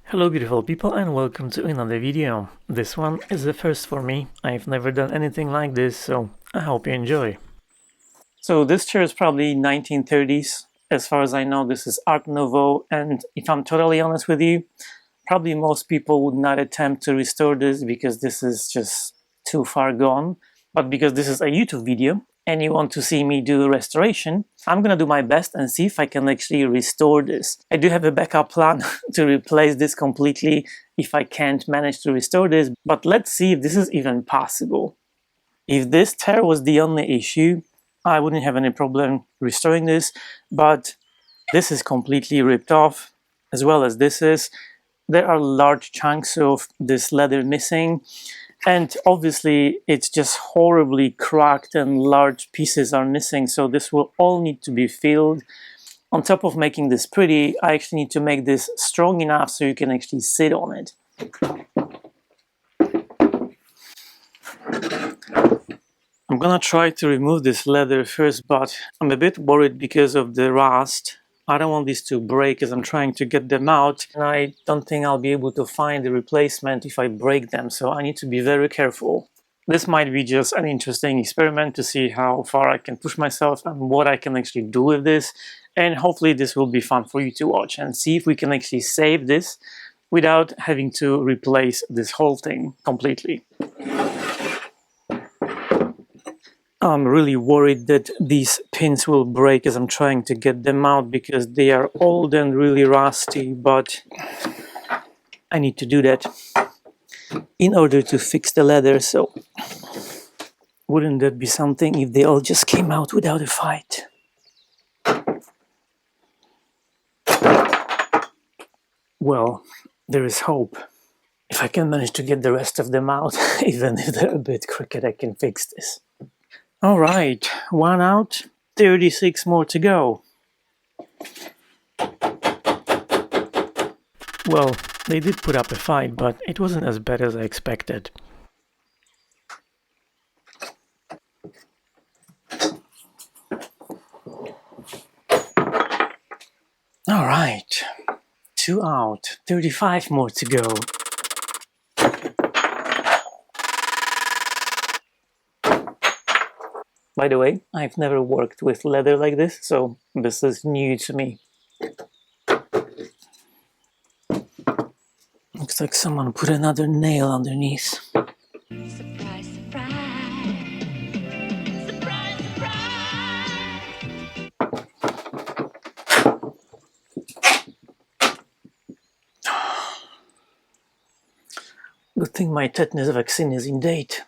Hello beautiful people and welcome to another video. This one is the first for me. I've never done anything like this, so I hope you enjoy. So this chair is probably 1930s. As far as I know, this is Art Nouveau, and if I'm totally honest with you, probably most people would not attempt to restore this because this is just too far gone. But because this is a YouTube video and you want to see me do restoration, I'm gonna do my best and see if I can actually restore this. I do have a backup plan to replace this completely if I can't manage to restore this, but let's see if this is even possible. If this tear was the only issue, I wouldn't have any problem restoring this, but this is completely ripped off, as well as this is. There are large chunks of this leather missing, and obviously it's just horribly cracked and large pieces are missing, so this will all need to be filled. On top of making this pretty, I actually need to make this strong enough so you can actually sit on it. I'm gonna try to remove this leather first, but I'm a bit worried because of the rust. I don't want these to break as I'm trying to get them out, and I don't think I'll be able to find the replacement if I break them, so I need to be very careful. This might be just an interesting experiment to see how far I can push myself and what I can actually do with this, and hopefully this will be fun for you to watch and see if we can actually save this without having to replace this whole thing completely. I'm really worried that these pins will break as I'm trying to get them out because they are old and really rusty, but I need to do that in order to fix the leather, so wouldn't that be something if they all just came out without a fight? Well, there is hope. If I can manage to get the rest of them out, even if they're a bit crooked, I can fix this. Alright, one out, 36 more to go. Well, they did put up a fight, but it wasn't as bad as I expected. Alright, 2 out, 35 more to go. By the way, I've never worked with leather like this, so this is new to me. Looks like someone put another nail underneath. Surprise, surprise. Surprise, surprise. Good thing my tetanus vaccine is in date.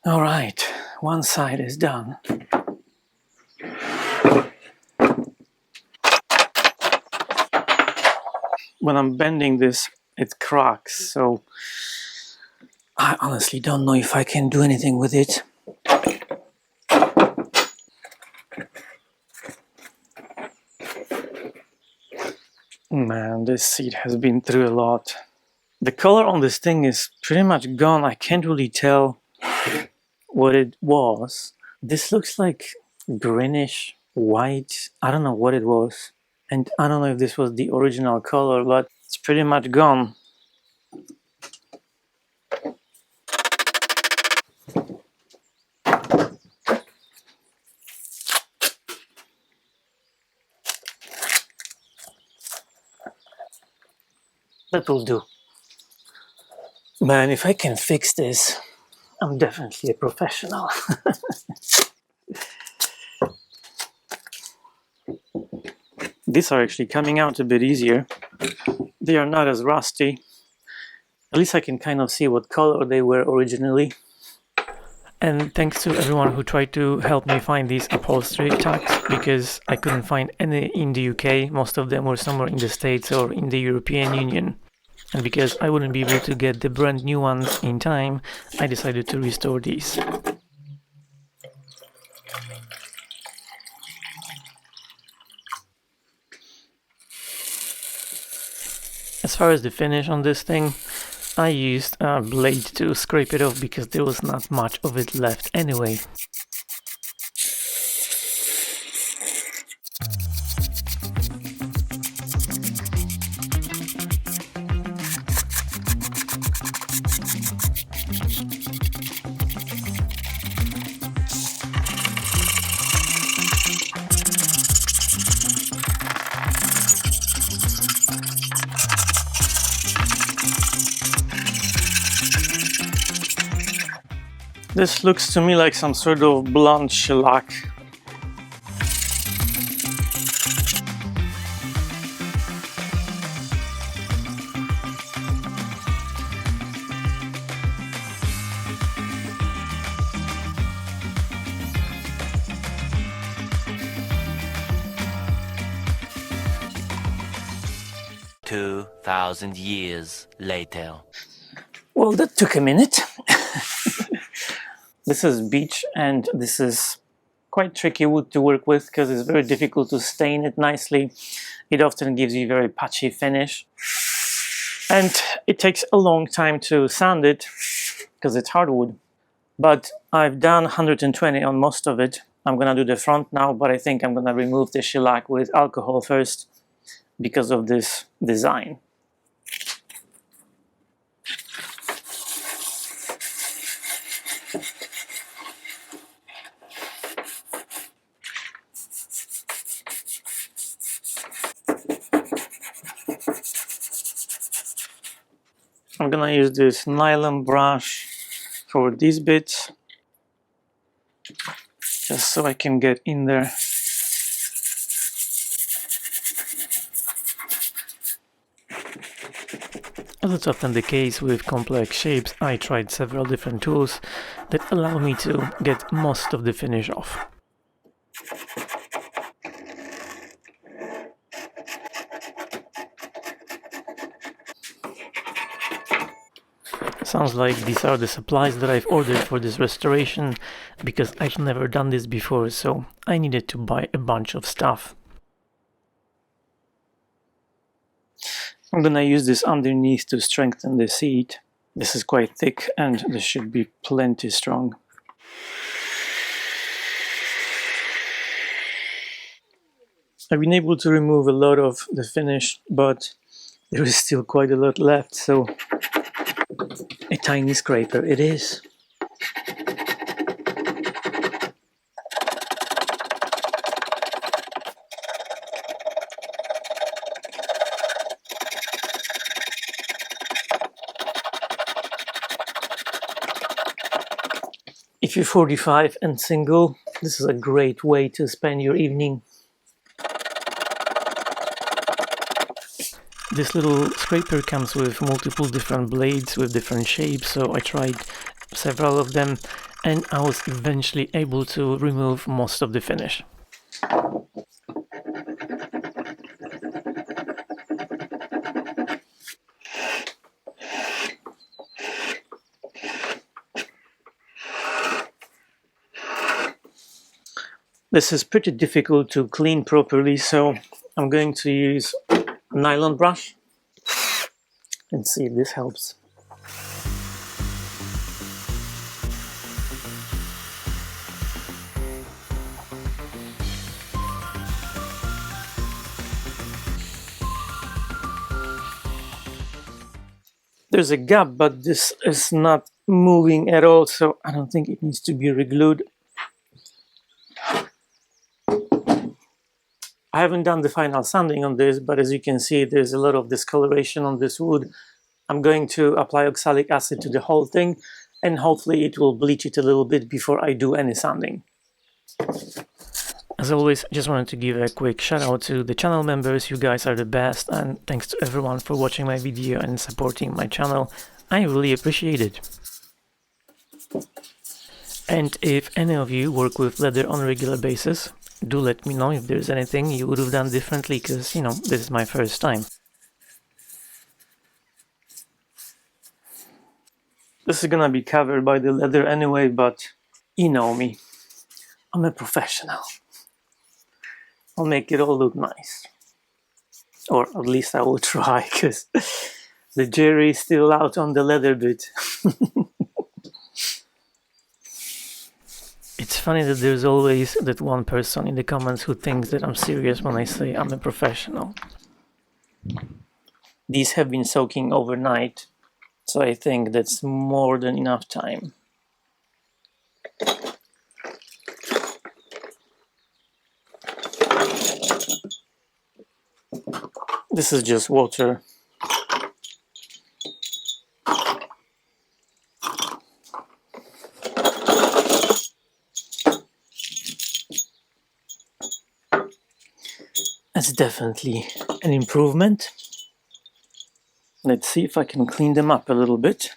Alright, one side is done. When I'm bending this, it cracks, so I honestly don't know if I can do anything with it. Man, this seat has been through a lot. The color on this thing is pretty much gone. I can't really tell what it was. This looks like greenish white. I don't know what it was, and I don't know if this was the original color, but it's pretty much gone. That will do. Man, if I can fix this, I'm definitely a professional. These are actually coming out a bit easier. They are not as rusty. At least I can kind of see what color they were originally. And thanks to everyone who tried to help me find these upholstery tags, because I couldn't find any in the UK. Most of them were somewhere in the States or in the European Union. And because I wouldn't be able to get the brand new ones in time, I decided to restore these. As far as the finish on this thing, I used a blade to scrape it off because there was not much of it left anyway. This looks to me like some sort of blonde shellac. $2,000 later. Well, that took a minute. This is beech, and this is quite tricky wood to work with because it's very difficult to stain it nicely. It often gives you a very patchy finish, and it takes a long time to sand it because it's hardwood. But I've done 120 on most of it. I'm gonna do the front now, but I think I'm gonna remove the shellac with alcohol first because of this design. I'm gonna use this nylon brush for these bits, just so I can get in there. As it's often the case with complex shapes, I tried several different tools that allow me to get most of the finish off. Sounds like these are the supplies that I've ordered for this restoration, because I've never done this before, so I needed to buy a bunch of stuff. I'm gonna use this underneath to strengthen the seat. This is quite thick and this should be plenty strong. I've been able to remove a lot of the finish, but there is still quite a lot left, so a tiny scraper it is. If you're 45 and single, this is a great way to spend your evening. This little scraper comes with multiple different blades with different shapes, so I tried several of them and I was eventually able to remove most of the finish. This is pretty difficult to clean properly, so I'm going to use a nylon brush and see if this helps. There's a gap, but this is not moving at all, so I don't think it needs to be re-glued. I haven't done the final sanding on this, but as you can see, there's a lot of discoloration on this wood. I'm going to apply oxalic acid to the whole thing, and hopefully it will bleach it a little bit before I do any sanding. As always, just wanted to give a quick shout out to the channel members. You guys are the best, and thanks to everyone for watching my video and supporting my channel. I really appreciate it. And if any of you work with leather on a regular basis, do let me know if there's anything you would have done differently, because, you know, this is my first time. This is gonna be covered by the leather anyway, but you know me. I'm a professional. I'll make it all look nice. Or at least I will try, because the jury is still out on the leather bit. It's funny that there's always that one person in the comments who thinks that I'm serious when I say I'm a professional. These have been soaking overnight, so I think that's more than enough time. This is just water. That's definitely an improvement. Let's see if I can clean them up a little bit.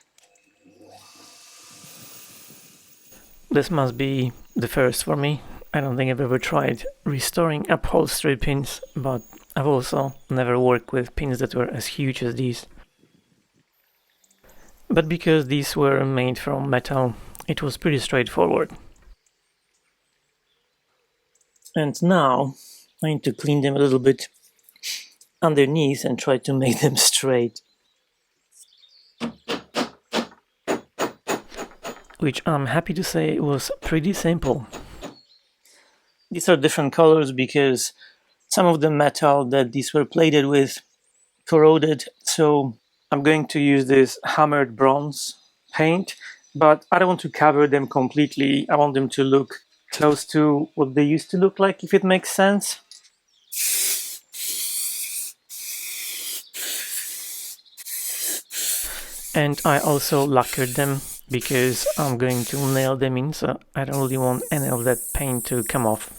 This must be the first for me. I don't think I've ever tried restoring upholstery pins, but I've also never worked with pins that were as huge as these. But because these were made from metal, it was pretty straightforward. And now I need to clean them a little bit underneath and try to make them straight. Which I'm happy to say was pretty simple. These are different colors because some of the metal that these were plated with corroded, so I'm going to use this hammered bronze paint, but I don't want to cover them completely. I want them to look close to what they used to look like, if it makes sense. And I also lacquered them because I'm going to nail them in, so I don't really want any of that paint to come off.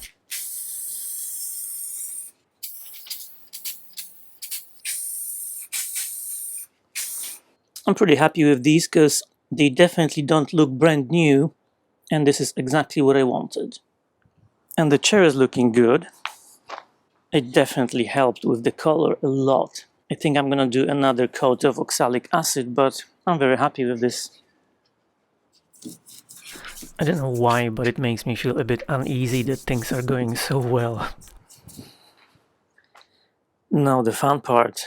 I'm pretty happy with these because they definitely don't look brand new, and this is exactly what I wanted. And the chair is looking good. It definitely helped with the color a lot. I think I'm gonna do another coat of oxalic acid, but I'm very happy with this. I don't know why, but it makes me feel a bit uneasy that things are going so well. Now the fun part.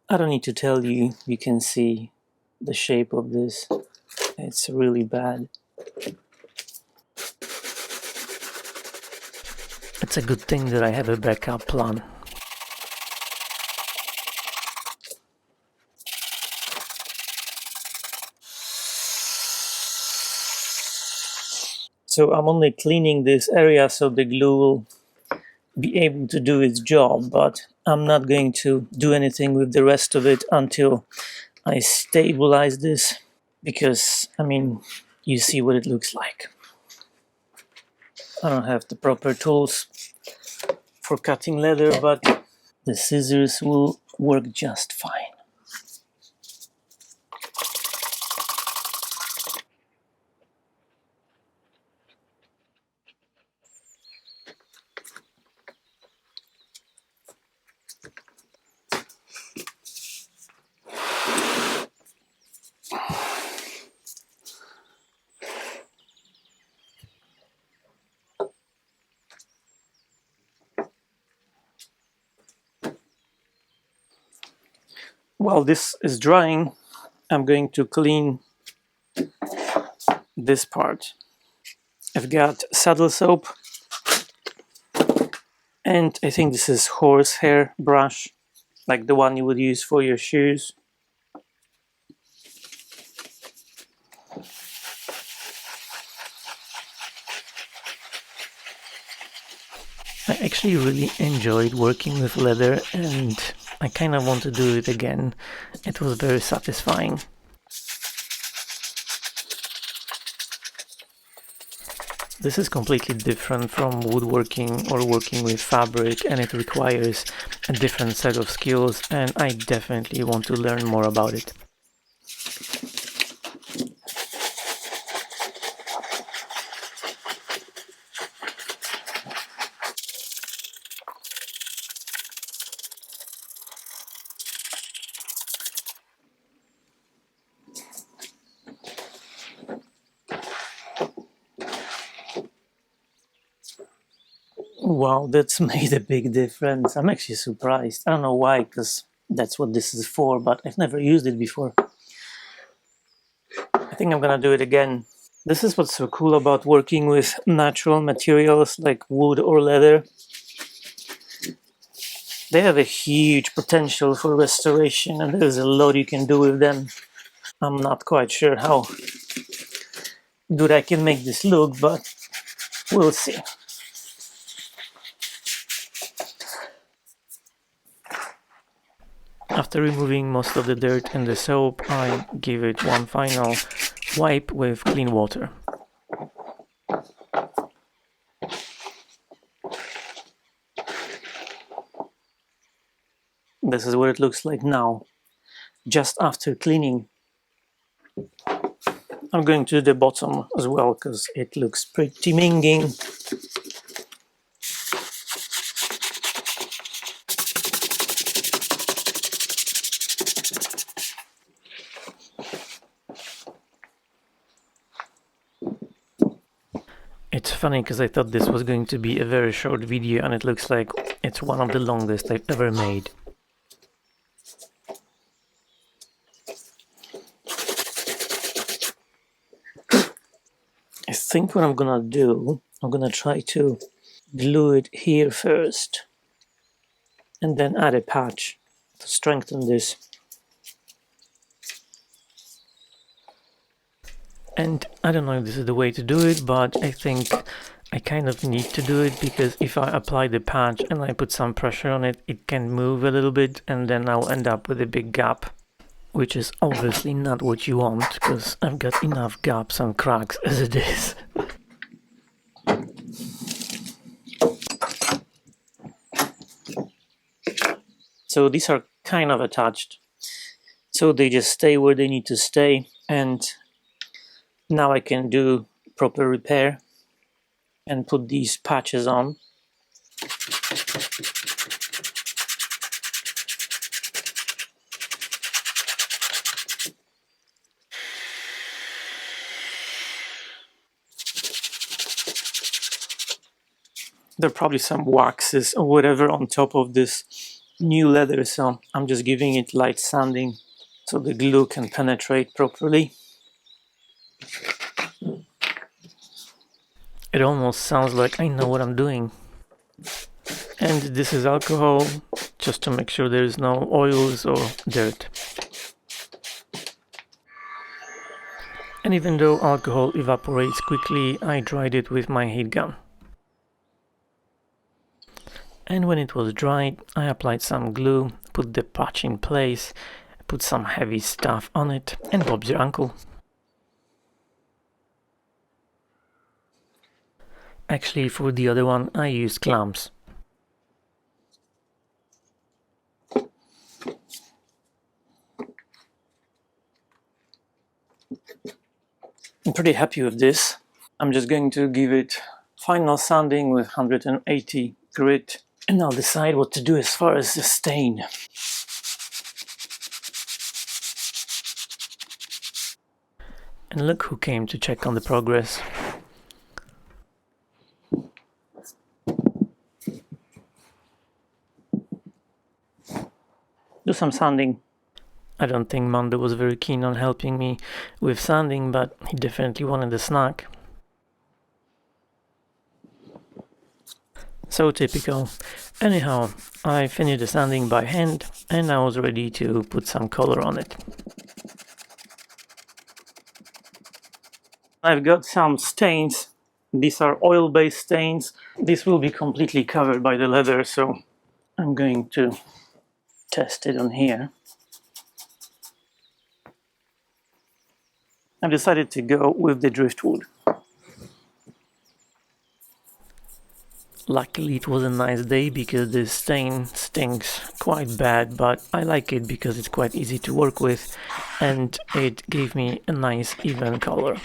I don't need to tell you, you can see the shape of this. It's really bad. It's a good thing that I have a backup plan. So I'm only cleaning this area so the glue will be able to do its job, but I'm not going to do anything with the rest of it until I stabilize this, because, I mean, you see what it looks like. I don't have the proper tools for cutting leather, but the scissors will work just fine. While this is drying, I'm going to clean this part. I've got saddle soap, and I think this is horsehair brush, like the one you would use for your shoes. I actually really enjoyed working with leather, and I kind of want to do it again. It was very satisfying. This is completely different from woodworking or working with fabric, and it requires a different set of skills, and I definitely want to learn more about it. Wow, that's made a big difference. I'm actually surprised. I don't know why, because that's what this is for, but I've never used it before. I think I'm gonna do it again. This is what's so cool about working with natural materials like wood or leather. They have a huge potential for restoration, and there's a lot you can do with them. I'm not quite sure how good I can make this look, but we'll see. After removing most of the dirt and the soap, I give it one final wipe with clean water. This is what it looks like now, just after cleaning. I'm going to the bottom as well because it looks pretty minging. It's funny because I thought this was going to be a very short video and it looks like it's one of the longest I've ever made. I think what I'm gonna do, I'm gonna try to glue it here first and then add a patch to strengthen this. And I don't know if this is the way to do it, but I think I kind of need to do it because if I apply the patch and I put some pressure on it, it can move a little bit and then I'll end up with a big gap, which is obviously not what you want because I've got enough gaps and cracks as it is. So these are kind of attached, so they just stay where they need to stay, and now I can do proper repair and put these patches on. There are probably some waxes or whatever on top of this new leather, so I'm just giving it light sanding so the glue can penetrate properly. It almost sounds like I know what I'm doing. And this is alcohol, just to make sure there is no oils or dirt. And even though alcohol evaporates quickly, I dried it with my heat gun. And when it was dried, I applied some glue, put the patch in place, put some heavy stuff on it, and Bob's your uncle. Actually, for the other one, I used clamps. I'm pretty happy with this. I'm just going to give it final sanding with 180 grit, and I'll decide what to do as far as the stain. And look who came to check on the progress. Do some sanding. I don't think Mando was very keen on helping me with sanding, but he definitely wanted a snack. So typical. Anyhow, I finished the sanding by hand and I was ready to put some color on it. I've got some stains. These are oil-based stains. This will be completely covered by the leather, so I'm going to test it on here. I've decided to go with the driftwood. Luckily it was a nice day because this stain stinks quite bad, but I like it because it's quite easy to work with and it gave me a nice even color.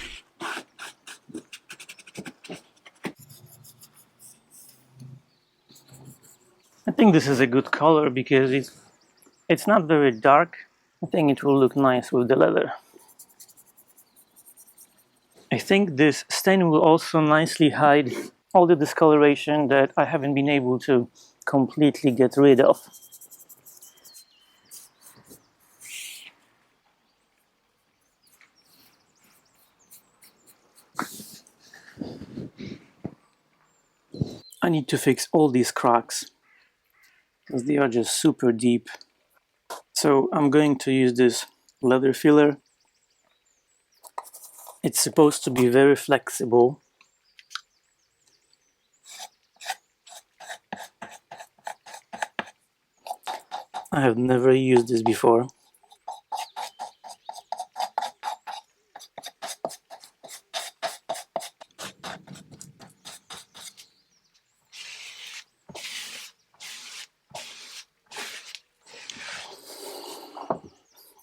I think this is a good color because it's not very dark. I think it will look nice with the leather. I think this stain will also nicely hide all the discoloration that I haven't been able to completely get rid of. I need to fix all these cracks because they are just super deep. So I'm going to use this leather filler. It's supposed to be very flexible. I have never used this before.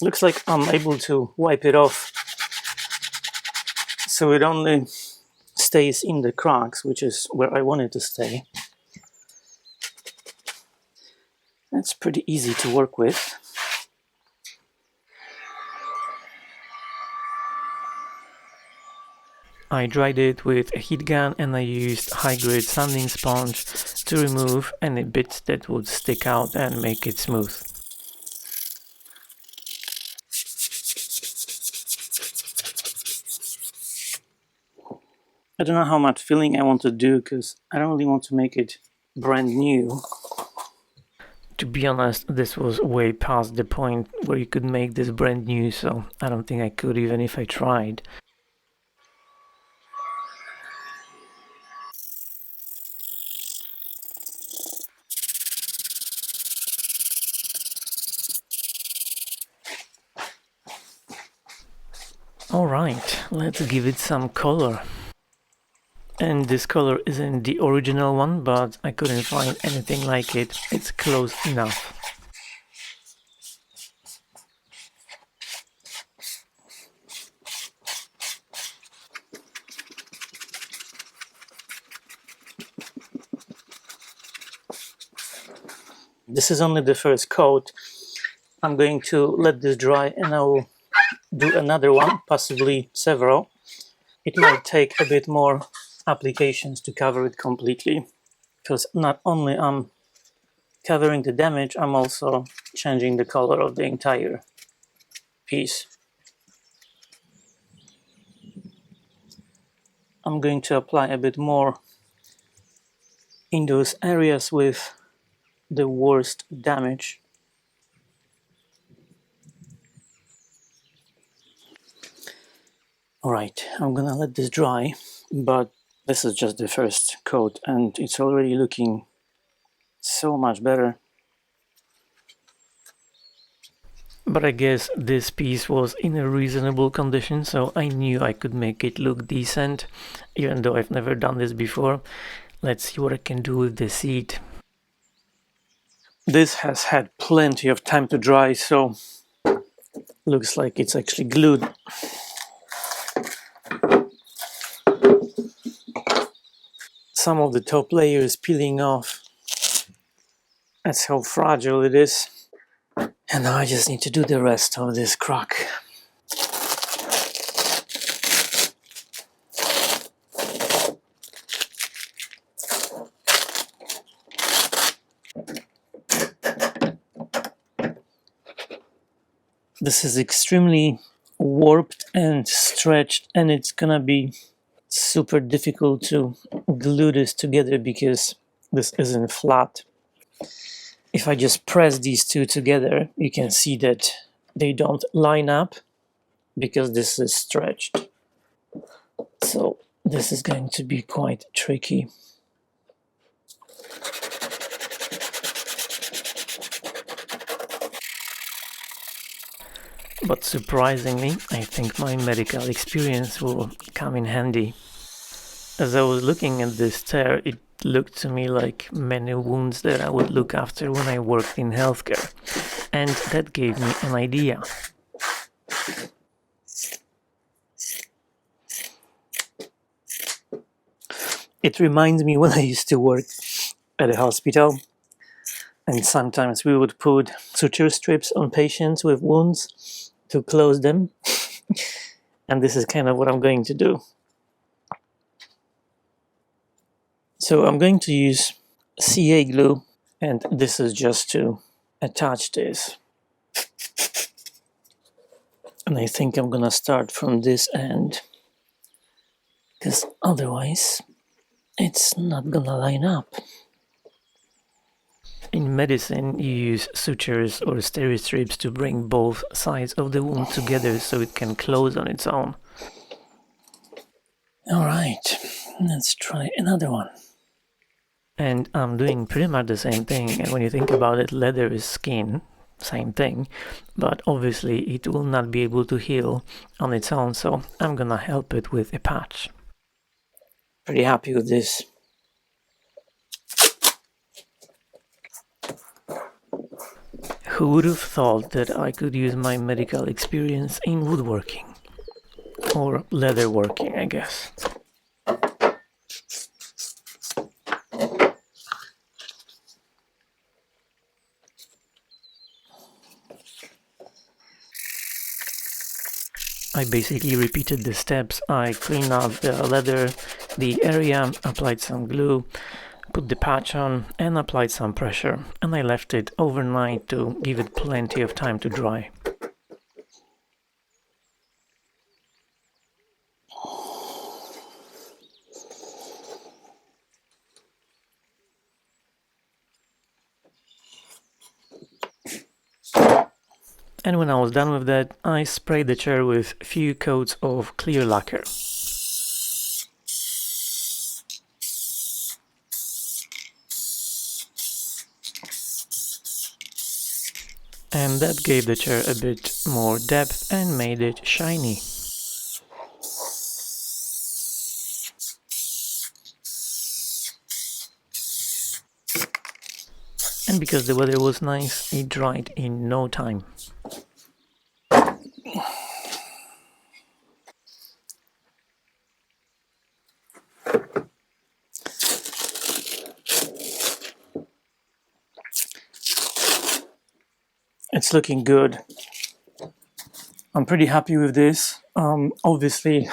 Looks like I'm able to wipe it off, so it only stays in the cracks, which is where I want it to stay. That's pretty easy to work with. I dried it with a heat gun and I used high-grade sanding sponge to remove any bits that would stick out and make it smooth. I don't know how much filling I want to do because I don't really want to make it brand new. To be honest, this was way past the point where you could make this brand new, so I don't think I could even if I tried. Alright, let's give it some color. And this color isn't the original one, but I couldn't find anything like it. It's close enough. This is only the first coat. I'm going to let this dry and I will do another one, possibly several. It might take a bit more applications to cover it completely, because not only I'm covering the damage, I'm also changing the color of the entire piece. I'm going to apply a bit more in those areas with the worst damage. Alright, I'm gonna let this dry, but this is just the first coat and it's already looking so much better. But I guess this piece was in a reasonable condition, so I knew I could make it look decent, even though I've never done this before. Let's see what I can do with the seat. This has had plenty of time to dry, so looks like it's actually glued. Some of the top layer is peeling off. That's how fragile it is. And now I just need to do the rest of this crack. This is extremely warped and stretched, and it's gonna be super difficult to glue this together because this isn't flat. If I just press these two together, you can see that they don't line up because this is stretched. So this is going to be quite tricky. But surprisingly, I think my medical experience will come in handy. As I was looking at this tear, it looked to me like many wounds that I would look after when I worked in healthcare. And that gave me an idea. It reminds me when I used to work at a hospital. And sometimes we would put suture strips on patients with wounds to close them. And this is kind of what I'm going to do. So I'm going to use CA glue, and this is just to attach this. And I think I'm gonna start from this end, because otherwise it's not gonna line up. In medicine, you use sutures or steri-strips to bring both sides of the wound together so it can close on its own. Alright, let's try another one. And I'm doing pretty much the same thing, and when you think about it, leather is skin, same thing, but obviously it will not be able to heal on its own, so I'm gonna help it with a patch. Pretty happy with this. Who would have thought that I could use my medical experience in woodworking? Or leatherworking, I guess. I basically repeated the steps. I cleaned out the leather, the area, applied some glue, put the patch on and applied some pressure, and I left it overnight to give it plenty of time to dry. And when I was done with that, I sprayed the chair with few coats of clear lacquer. And that gave the chair a bit more depth and made it shiny. And because the weather was nice, it dried in no time. It's looking good. I'm pretty happy with this. Obviously,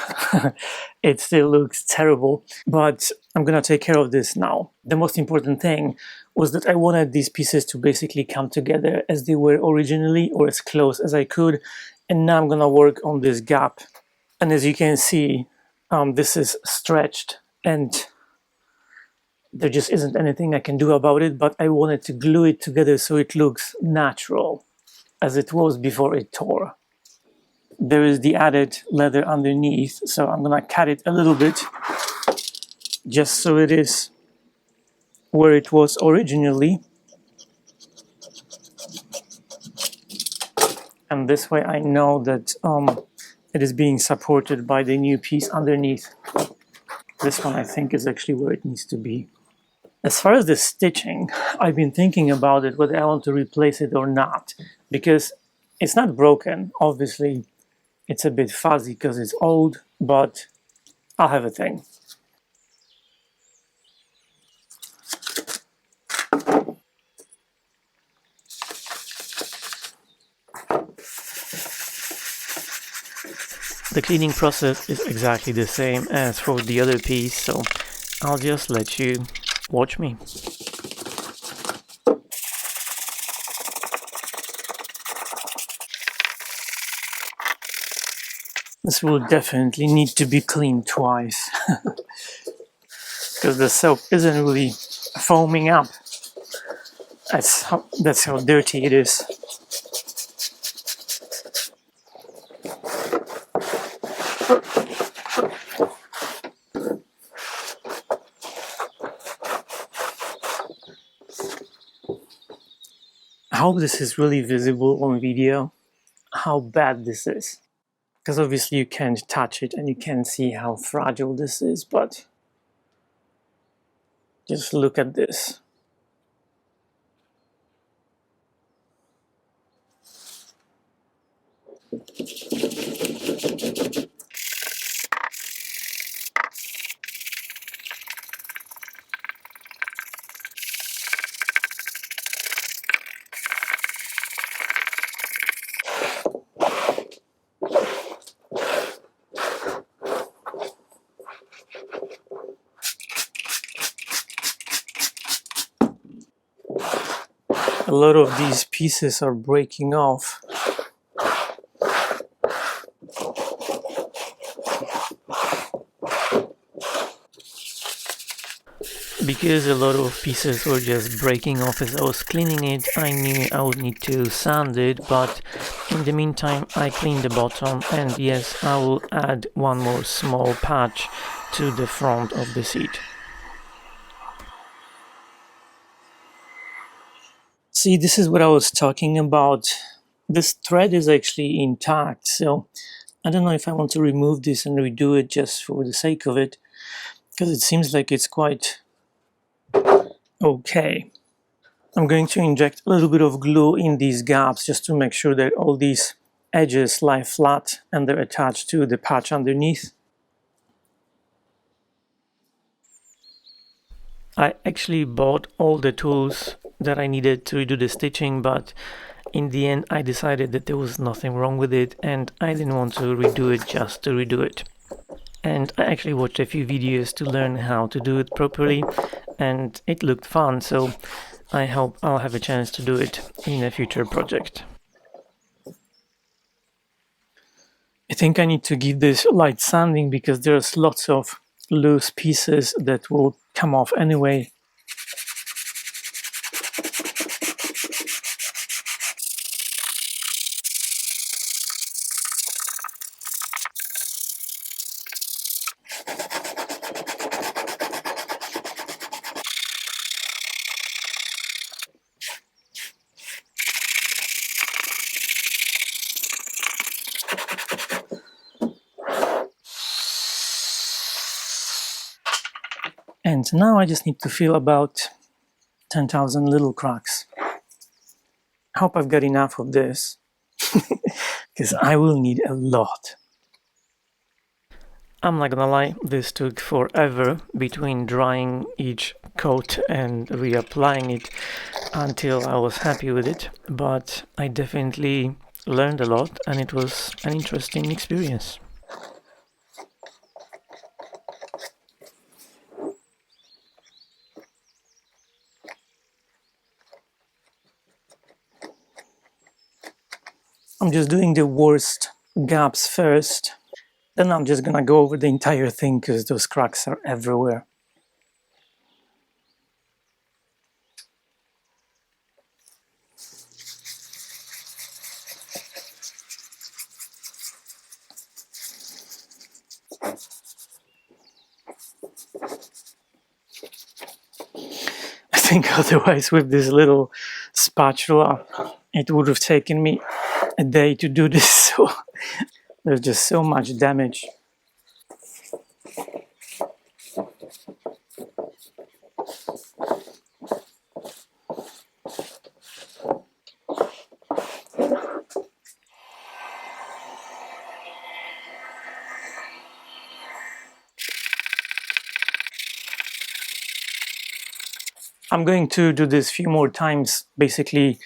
it still looks terrible, but I'm gonna take care of this now. The most important thing was that I wanted these pieces to basically come together as they were originally, or as close as I could. And now I'm gonna work on this gap. And as you can see, this is stretched and there just isn't anything I can do about it, but I wanted to glue it together so it looks natural, as it was before it tore. There is the added leather underneath, so I'm gonna cut it a little bit just so it is where it was originally. And this way I know that it is being supported by the new piece underneath. This one I think is actually where it needs to be. As far as the stitching, I've been thinking about it, whether I want to replace it or not, because it's not broken, obviously. It's a bit fuzzy because it's old, but I'll have a thing. The cleaning process is exactly the same as for the other piece, so I'll just let you watch me. This will definitely need to be cleaned twice because the soap isn't really foaming up. That's how dirty it is. I hope this is really visible on video, how bad this is. Because obviously you can't touch it and you can see how fragile this is, but just look at this. A lot of these pieces are breaking off. Because a lot of pieces were just breaking off as I was cleaning it, I knew I would need to sand it, but in the meantime I cleaned the bottom, and yes, I will add one more small patch to the front of the seat. See, this is what I was talking about. This thread is actually intact, so I don't know if I want to remove this and redo it just for the sake of it, because it seems like it's quite okay. I'm going to inject a little bit of glue in these gaps just to make sure that all these edges lie flat and they're attached to the patch underneath. I actually bought all the tools that I needed to do the stitching, but in the end I decided that there was nothing wrong with it and I didn't want to redo it just to redo it. And I actually watched a few videos to learn how to do it properly and it looked fun, so I hope I'll have a chance to do it in a future project. I think I need to give this light sanding because there's lots of loose pieces that will come off anyway. And now I just need to fill about 10,000 little cracks. I hope I've got enough of this, because I will need a lot. I'm not gonna lie, this took forever between drying each coat and reapplying it until I was happy with it, but I definitely learned a lot and it was an interesting experience. I'm just doing the worst gaps first, then I'm just gonna go over the entire thing because those cracks are everywhere. I think otherwise with this little spatula it would have taken me a day to do this, so there's just so much damage. I'm going to do this a few more times, basically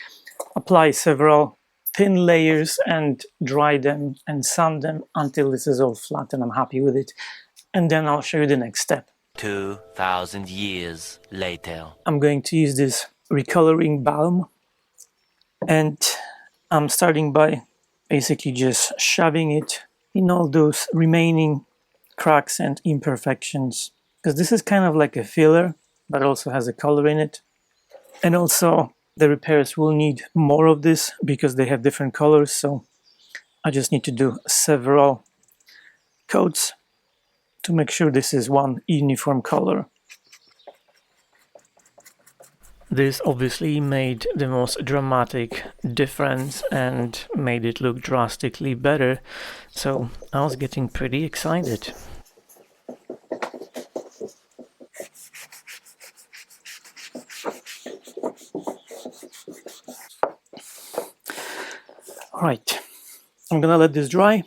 apply several thin layers and dry them and sand them until this is all flat and I'm happy with it. And then I'll show you the next step. 2,000 years later. I'm going to use this Recoloring balm and I'm starting by basically just shoving it in all those remaining cracks and imperfections, because this is kind of like a filler but also has a color in it. And also the repairs will need more of this because they have different colors, so I just need to do several coats to make sure this is one uniform color. This obviously made the most dramatic difference and made it look drastically better, so I was getting pretty excited. Alright, I'm gonna let this dry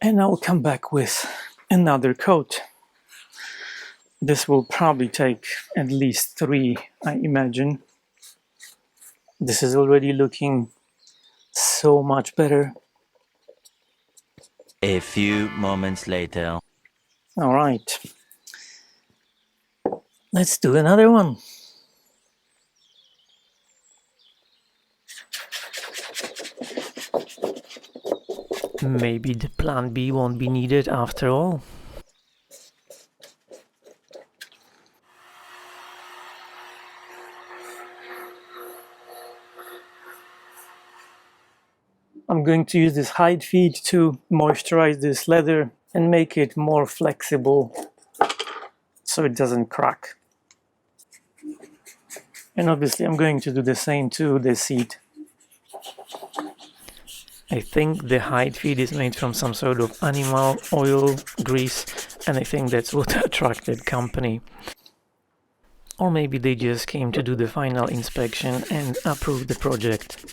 and I'll come back with another coat. This will probably take at least 3, I imagine. This is already looking so much better. A few moments later. Alright, let's do another one. Maybe the plan B won't be needed after all. I'm going to use this hide feed to moisturize this leather and make it more flexible so it doesn't crack. And obviously I'm going to do the same to the seat. I think the hide feed is made from some sort of animal oil grease, and I think that's what attracted company. or maybe they just came to do the final inspection and approve the project.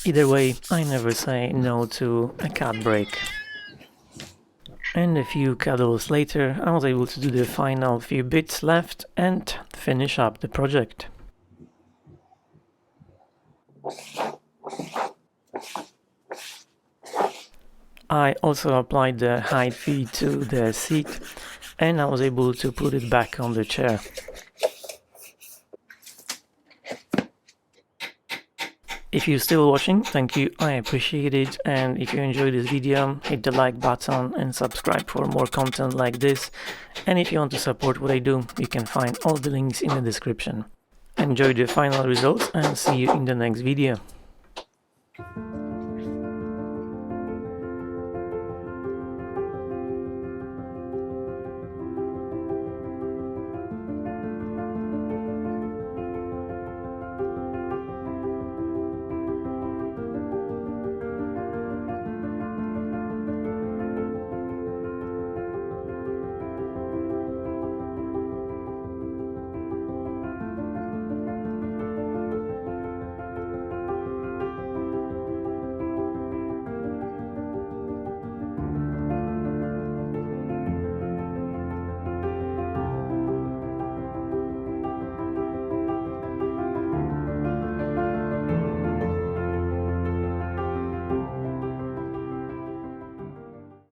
Either way, I never say no to a cut break. And a few cuddles later, I was able to do the final few bits left and finish up the project. I also applied the height feed to the seat and I was able to put it back on the chair. If you're still watching, thank you, I appreciate it, and if you enjoyed this video, hit the like button and subscribe for more content like this, and if you want to support what I do, you can find all the links in the description. Enjoy the final results and see you in the next video.